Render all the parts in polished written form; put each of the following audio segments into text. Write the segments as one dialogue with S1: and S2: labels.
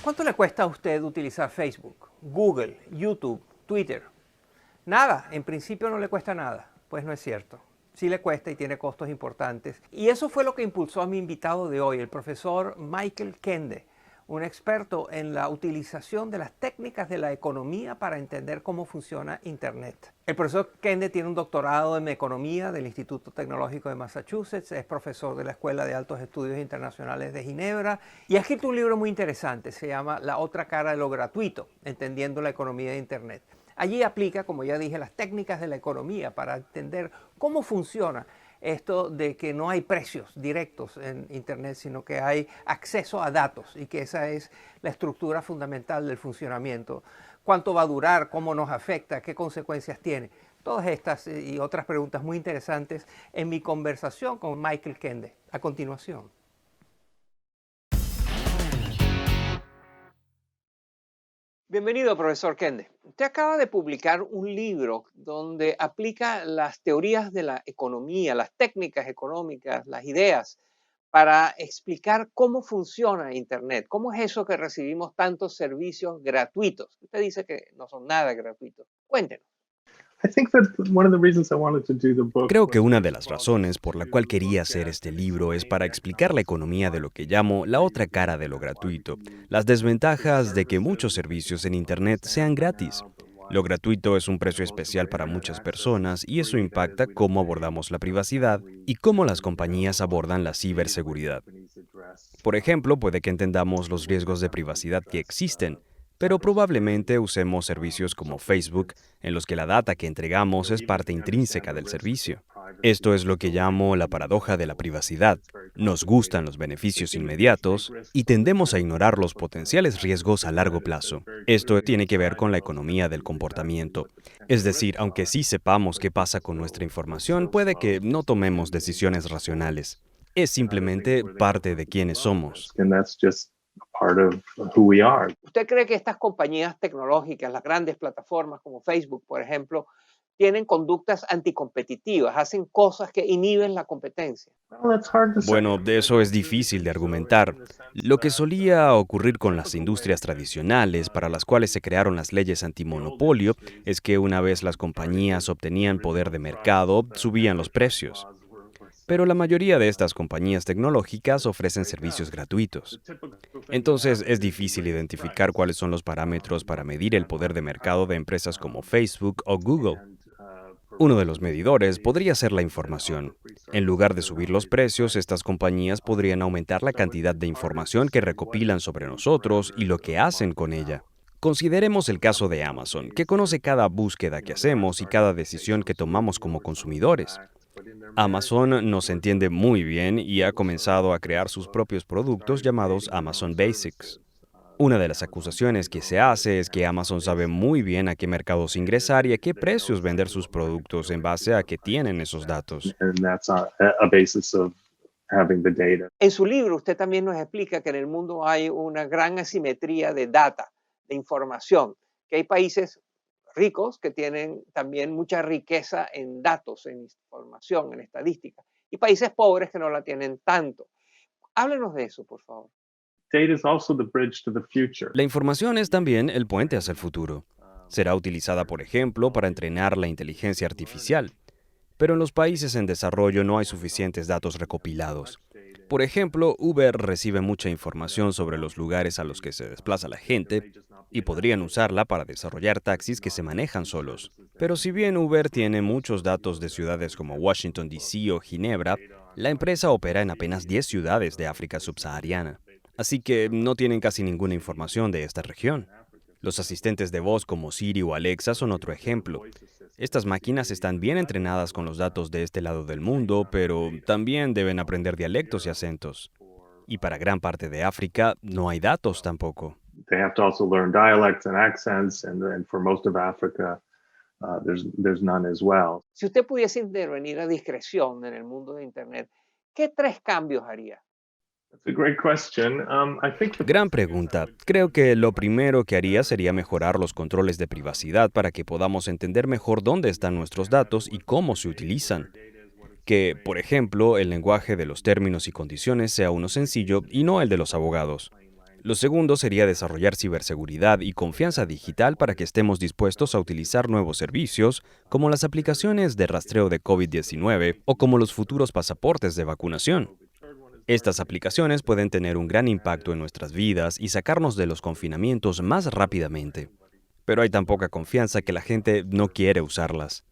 S1: ¿Cuánto le cuesta a usted utilizar Facebook, Google, YouTube, Twitter? Nada, en principio no le cuesta nada. Pues no es cierto. Sí le cuesta y tiene costos importantes. Y eso fue lo que impulsó a mi invitado de hoy, el profesor Michael Kende, un experto en la utilización de las técnicas de la economía para entender cómo funciona Internet. El profesor Kende tiene un doctorado en economía del Instituto Tecnológico de Massachusetts, es profesor de la Escuela de Altos Estudios Internacionales de Ginebra y ha escrito un libro muy interesante, se llama La otra cara de lo gratuito, entendiendo la economía de Internet. Allí aplica, como ya dije, las técnicas de la economía para entender cómo funciona esto de que no hay precios directos en Internet, sino que hay acceso a datos y que esa es la estructura fundamental del funcionamiento. ¿Cuánto va a durar? ¿Cómo nos afecta? ¿Qué consecuencias tiene? Todas estas y otras preguntas muy interesantes en mi conversación con Michael Kende. A continuación. Bienvenido, profesor Kende. Usted acaba de publicar un libro donde aplica las teorías de la economía, las técnicas económicas, las ideas, para explicar cómo funciona Internet. ¿Cómo es eso que recibimos tantos servicios gratuitos? Usted dice que no son nada gratuitos. Cuéntenos.
S2: Creo que una de las razones por la cual quería hacer este libro es para explicar la economía de lo que llamo la otra cara de lo gratuito, las desventajas de que muchos servicios en Internet sean gratis. Lo gratuito es un precio especial para muchas personas y eso impacta cómo abordamos la privacidad y cómo las compañías abordan la ciberseguridad. Por ejemplo, puede que entendamos los riesgos de privacidad que existen, pero probablemente usemos servicios como Facebook, en los que la data que entregamos es parte intrínseca del servicio. Esto es lo que llamo la paradoja de la privacidad. Nos gustan los beneficios inmediatos y tendemos a ignorar los potenciales riesgos a largo plazo. Esto tiene que ver con la economía del comportamiento. Es decir, aunque sí sepamos qué pasa con nuestra información, puede que no tomemos decisiones racionales. Es simplemente parte de quienes somos.
S1: ¿Usted cree que estas compañías tecnológicas, las grandes plataformas como Facebook, por ejemplo, tienen conductas anticompetitivas, hacen cosas que inhiben la competencia?
S2: Bueno, de eso es difícil de argumentar. Lo que solía ocurrir con las industrias tradicionales, para las cuales se crearon las leyes antimonopolio, es que una vez las compañías obtenían poder de mercado, subían los precios. Pero la mayoría de estas compañías tecnológicas ofrecen servicios gratuitos. Entonces es difícil identificar cuáles son los parámetros para medir el poder de mercado de empresas como Facebook o Google. Uno de los medidores podría ser la información. En lugar de subir los precios, estas compañías podrían aumentar la cantidad de información que recopilan sobre nosotros y lo que hacen con ella. Consideremos el caso de Amazon, que conoce cada búsqueda que hacemos y cada decisión que tomamos como consumidores. Amazon nos entiende muy bien y ha comenzado a crear sus propios productos llamados Amazon Basics. Una de las acusaciones que se hace es que Amazon sabe muy bien a qué mercados ingresar y a qué precios vender sus productos en base a que tienen esos datos.
S1: En su libro usted también nos explica que en el mundo hay una gran asimetría de data, de información, que hay países ricos que tienen también mucha riqueza en datos, en información, en estadística, y países pobres que no la tienen tanto. Háblenos de eso, por favor.
S2: La información es también el puente hacia el futuro. Será utilizada, por ejemplo, para entrenar la inteligencia artificial. Pero en los países en desarrollo no hay suficientes datos recopilados. Por ejemplo, Uber recibe mucha información sobre los lugares a los que se desplaza la gente y podrían usarla para desarrollar taxis que se manejan solos. Pero si bien Uber tiene muchos datos de ciudades como Washington, D.C. o Ginebra, la empresa opera en apenas 10 ciudades de África subsahariana. Así que no tienen casi ninguna información de esta región. Los asistentes de voz como Siri o Alexa son otro ejemplo. Estas máquinas están bien entrenadas con los datos de este lado del mundo, pero también deben aprender dialectos y acentos. Y para gran parte de África no hay datos tampoco.
S1: Si usted pudiese intervenir a discreción en el mundo de Internet, ¿qué 3 cambios haría?
S2: Gran pregunta. Creo que lo primero que haría sería mejorar los controles de privacidad para que podamos entender mejor dónde están nuestros datos y cómo se utilizan. Que, por ejemplo, el lenguaje de los términos y condiciones sea uno sencillo y no el de los abogados. Lo segundo sería desarrollar ciberseguridad y confianza digital para que estemos dispuestos a utilizar nuevos servicios, como las aplicaciones de rastreo de COVID-19 o como los futuros pasaportes de vacunación. Estas aplicaciones pueden tener un gran impacto en nuestras vidas y sacarnos de los confinamientos más rápidamente. Pero hay tan poca confianza que la gente no quiere usarlas.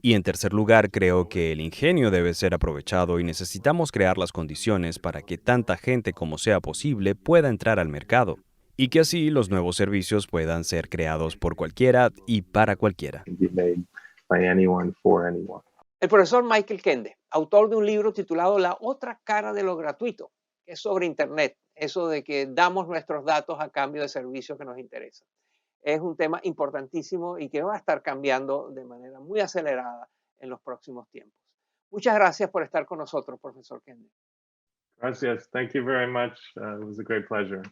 S2: Y en tercer lugar, creo que el ingenio debe ser aprovechado y necesitamos crear las condiciones para que tanta gente como sea posible pueda entrar al mercado, y que así los nuevos servicios puedan ser creados por cualquiera y para cualquiera.
S1: El profesor Michael Kende, autor de un libro titulado La otra cara de lo gratuito, que es sobre Internet, eso de que damos nuestros datos a cambio de servicios que nos interesan. Es un tema importantísimo y que va a estar cambiando de manera muy acelerada en los próximos tiempos. Muchas gracias por estar con nosotros, profesor Kende.
S3: Gracias. Thank you very much. It was a great pleasure.